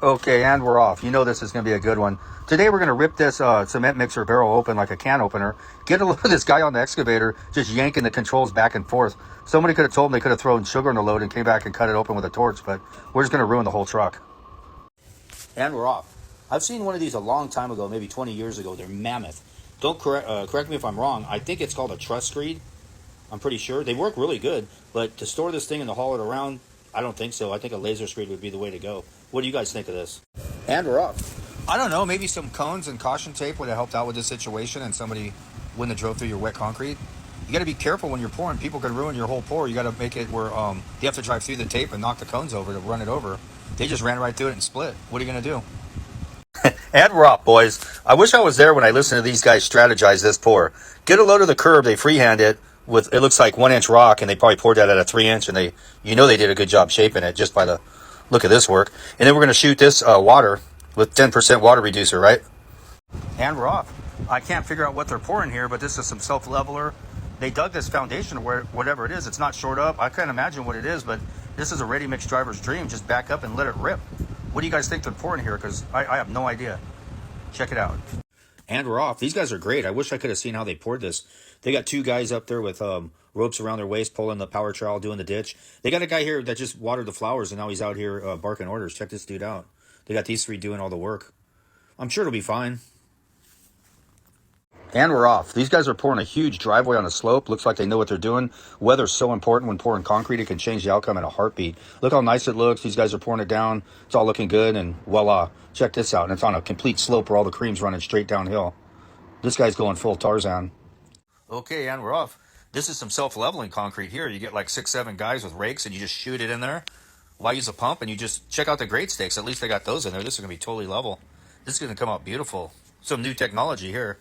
Okay, and we're off. You know this is going to be a good one. Today we're going to rip this cement mixer barrel open like a can opener. Get a look at this guy on the excavator just yanking the controls back and forth. Somebody could have told him they could have thrown sugar in the load and came back and cut it open with a torch, but we're just going to ruin the whole truck. And we're off. I've seen one of these a long time ago, maybe 20 years ago. They're mammoth. Don't correct me if I'm wrong. I think it's called a truss screed. I'm pretty sure. They work really good, but to store this thing and to haul it around, I don't think so. I think a laser screed would be the way to go. What do you guys think of this? And we're off. I don't know. Maybe some cones and caution tape would have helped out with this situation, and somebody wouldn't have drove through your wet concrete. You got to be careful when you're pouring. People could ruin your whole pour. You got to make it where you have to drive through the tape and knock the cones over to run it over. They just ran right through it and split. What are you going to do? And we're off, boys. I wish I was there when I listened to these guys strategize this pour. Get a load of the curb. They freehand it with, it looks like 1 inch rock, and they probably poured that at a 3 inch, and they did a good job shaping it just by the look of this work. And then we're going to shoot this water with 10% water reducer, right? And we're off. I can't figure out what they're pouring here, but this is some self-leveler. They dug this foundation where whatever it is. It's not shored up. I can't imagine what it is, but this is a ready mix driver's dream. Just back up and let it rip. What do you guys think they're pouring here? Because I have no idea. Check it out. And we're off. These guys are great. I wish I could have seen how they poured this. They got two guys up there with ropes around their waist, pulling the power trowel, doing the ditch. They got a guy here that just watered the flowers, and now he's out here barking orders. Check this dude out. They got these three doing all the work. I'm sure it'll be fine. And we're off. These guys are pouring a huge driveway on a slope. Looks like they know what they're doing. Weather's so important when pouring concrete. It can change the outcome in a heartbeat. Look how nice it looks. These guys are pouring it down. It's all looking good, and voila. Check this out. And it's on a complete slope where all the cream's running straight downhill. This guy's going full Tarzan. Okay, and we're off. This is some self-leveling concrete here. You get like 6, 7 guys with rakes, and you just shoot it in there. Why use a pump? And you just check out the grade stakes. At least they got those in there. This is going to be totally level. This is going to come out beautiful. Some new technology here.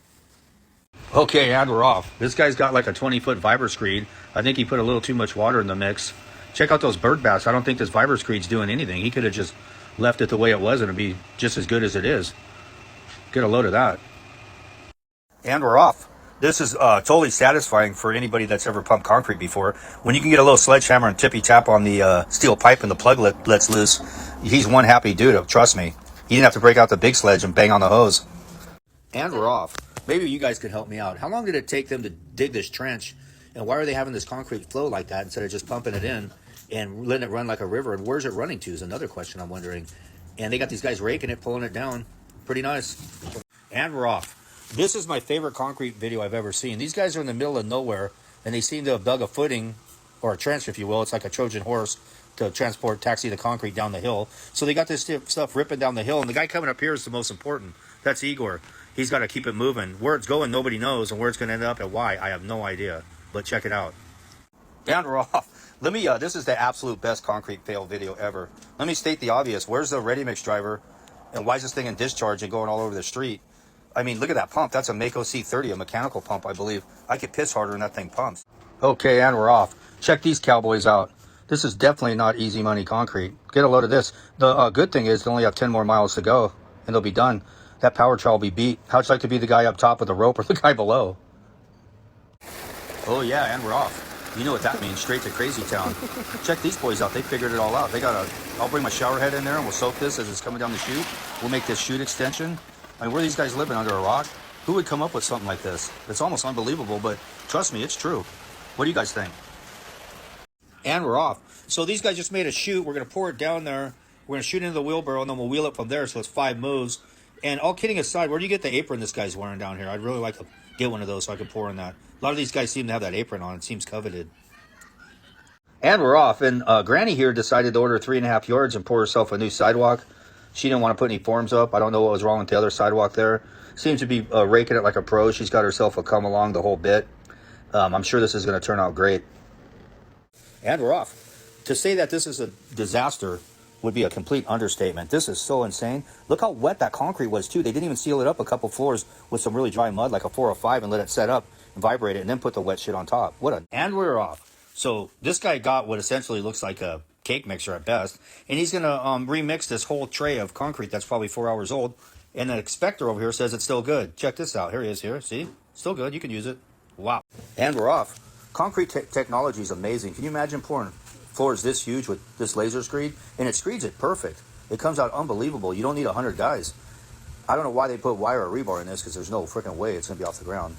Okay, and we're off. This guy's got like a 20-foot Vibra screed. I think he put a little too much water in the mix. Check out those bird baths. I don't think this Vibra screed's doing anything. He could have just left it the way it was, and it'd be just as good as it is. Get a load of that. And we're off. This is totally satisfying for anybody that's ever pumped concrete before. When you can get a little sledgehammer and tippy-tap on the steel pipe and the plug lets loose, he's one happy dude, trust me. He didn't have to break out the big sledge and bang on the hose. And we're off. Maybe you guys could help me out. How long did it take them to dig this trench? And why are they having this concrete flow like that instead of just pumping it in and letting it run like a river? And where's it running to is another question I'm wondering. And they got these guys raking it, pulling it down. Pretty nice. And we're off. This is my favorite concrete video I've ever seen. These guys are in the middle of nowhere, and they seem to have dug a footing, or a trench, if you will. It's like a Trojan horse to taxi the concrete down the hill. So they got this stuff ripping down the hill, and the guy coming up here is the most important. That's Igor. He's got to keep it moving. Where it's going, nobody knows, and where it's going to end up and why, I have no idea. But check it out. And we're off. Let me, this is the absolute best concrete fail video ever. Let me state the obvious. Where's the ready mix driver, and why is this thing in discharge and going all over the street? I mean, look at that pump. That's a Mako C30, a mechanical pump, I believe. I could piss harder than that thing pumps. Okay, and we're off. Check these cowboys out. This is definitely not easy money concrete. Get a load of this. The good thing is they only have 10 more miles to go, and they'll be done. That power trowel will be beat. How'd you like to be the guy up top with the rope or the guy below? Oh, yeah, and we're off. You know what that means. Straight to Crazy Town. Check these boys out. They figured it all out. I'll bring my shower head in there, and we'll soak this as it's coming down the chute. We'll make this chute extension. I mean, where are these guys living, under a rock? Who would come up with something like this? It's almost unbelievable, but trust me, it's true. What do you guys think? And we're off. So these guys just made a chute. We're going to pour it down there. We're going to shoot into the wheelbarrow, and then we'll wheel it from there, so it's 5 moves. And all kidding aside, where do you get the apron this guy's wearing down here? I'd really like to get one of those so I can pour in that. A lot of these guys seem to have that apron on. It seems coveted. And we're off. And Granny here decided to order 3.5 yards and pour herself a new sidewalk. She didn't want to put any forms up. I don't know what was wrong with the other sidewalk there. Seems to be raking it like a pro. She's got herself a come along the whole bit. I'm sure this is going to turn out great. And we're off. To say that this is a disaster would be a complete understatement. This is so insane. Look how wet that concrete was too. They didn't even seal it up a couple floors with some really dry mud, like a 4 or 5, and let it set up and vibrate it, and then put the wet shit on top. And we're off. So this guy got what essentially looks like a cake mixer at best, and he's going to remix this whole tray of concrete that's probably 4 hours old, and the inspector over here says it's still good. Check this out. Here he is here. See? Still good. You can use it. Wow. And we're off. Concrete technology is amazing. Can you imagine pouring floors this huge with this laser screed? And it screeds it perfect. It comes out unbelievable. You don't need 100 guys. I don't know why they put wire or rebar in this, because there's no freaking way it's going to be off the ground.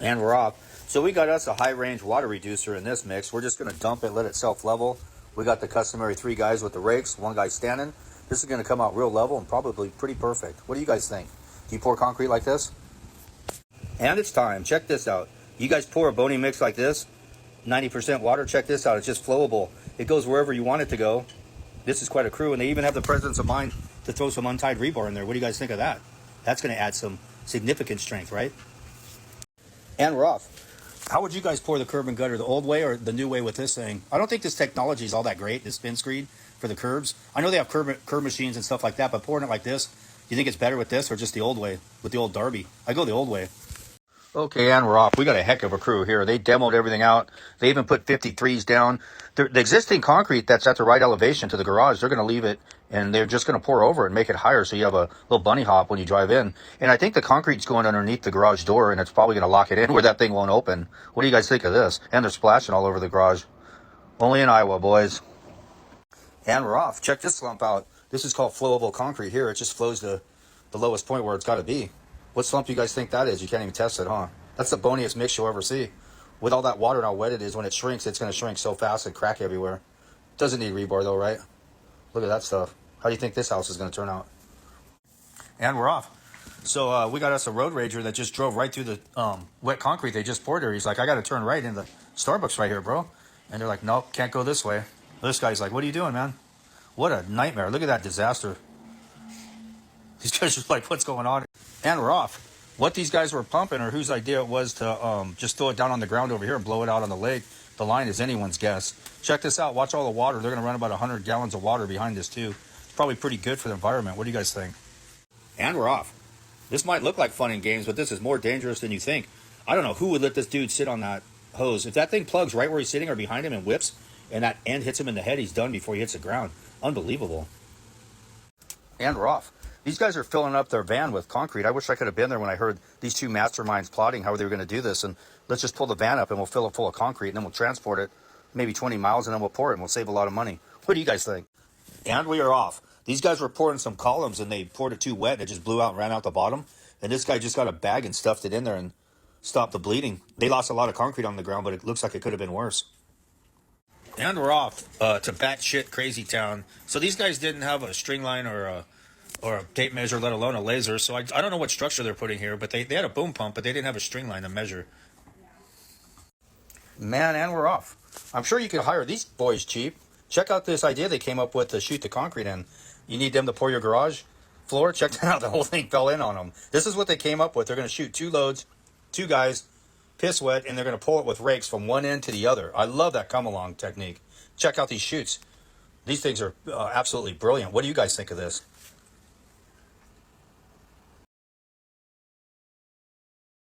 And we're off. So we got us a high-range water reducer in this mix. We're just going to dump it, let it self-level. We got the customary 3 guys with the rakes, 1 guy standing. This is going to come out real level and probably pretty perfect. What do you guys think? Do you pour concrete like this? And it's time. Check this out. You guys pour a bony mix like this, 90% water. Check this out. It's just flowable. It goes wherever you want it to go. This is quite a crew, and they even have the presence of mind to throw some untied rebar in there. What do you guys think of that? That's going to add some significant strength, right? And we're off. How would you guys pour the curb and gutter, the old way or the new way with this thing? I don't think this technology is all that great, this spin screed for the curbs. I know they have curb machines and stuff like that, but pouring it like this, do you think it's better with this or just the old way, with the old Darby? I go the old way. Okay, and we're off. We got a heck of a crew here. They demoed everything out. They even put 53s down. The existing concrete that's at the right elevation to the garage, they're going to leave it, and they're just going to pour over it and make it higher so you have a little bunny hop when you drive in. And I think the concrete's going underneath the garage door, and it's probably going to lock it in where that thing won't open. What do you guys think of this? And they're splashing all over the garage. Only in Iowa, boys. And we're off. Check this slump out. This is called flowable concrete here. It just flows to the lowest point where it's got to be. What slump do you guys think that is? You can't even test it, huh? That's the boniest mix you'll ever see. With all that water and how wet it is, when it shrinks, it's going to shrink so fast and crack everywhere. Doesn't need rebar though, right? Look at that stuff. How do you think this house is going to turn out? And we're off. So we got us a road rager that just drove right through the wet concrete they just poured here. He's like, I got to turn right in the Starbucks right here, bro. And they're like, nope, can't go this way. This guy's like, what are you doing, man? What a nightmare. Look at that disaster. These guys are like, what's going on? And we're off. What these guys were pumping, or whose idea it was to just throw it down on the ground over here and blow it out on the lake, the line is anyone's guess. Check this out. Watch all the water. They're going to run about 100 gallons of water behind this too. It's probably pretty good for the environment. What do you guys think? And we're off. This might look like fun and games, but this is more dangerous than you think. I don't know who would let this dude sit on that hose. If that thing plugs right where he's sitting or behind him and whips, and that end hits him in the head, he's done before he hits the ground. Unbelievable. And we're off. These guys are filling up their van with concrete. I wish I could have been there when I heard these 2 masterminds plotting how they were going to do this. And let's just pull the van up and we'll fill it full of concrete, and then we'll transport it maybe 20 miles, and then we'll pour it, and we'll save a lot of money. What do you guys think? And we are off. These guys were pouring some columns, and they poured it too wet, and it just blew out and ran out the bottom. And this guy just got a bag and stuffed it in there and stopped the bleeding. They lost a lot of concrete on the ground, but it looks like it could have been worse. And we're off to batshit crazy town. So these guys didn't have a string line or a tape measure, let alone a laser. So I don't know what structure they're putting here, but they had a boom pump, but they didn't have a string line to measure. Man, and we're off. I'm sure you could hire these boys cheap. Check out this idea they came up with to shoot the concrete in. You need them to pour your garage floor? Check that out. The whole thing fell in on them. This is what they came up with. They're going to shoot 2 loads, 2 guys, piss wet, and they're going to pull it with rakes from one end to the other. I love that come-along technique. Check out these chutes. These things are absolutely brilliant. What do you guys think of this?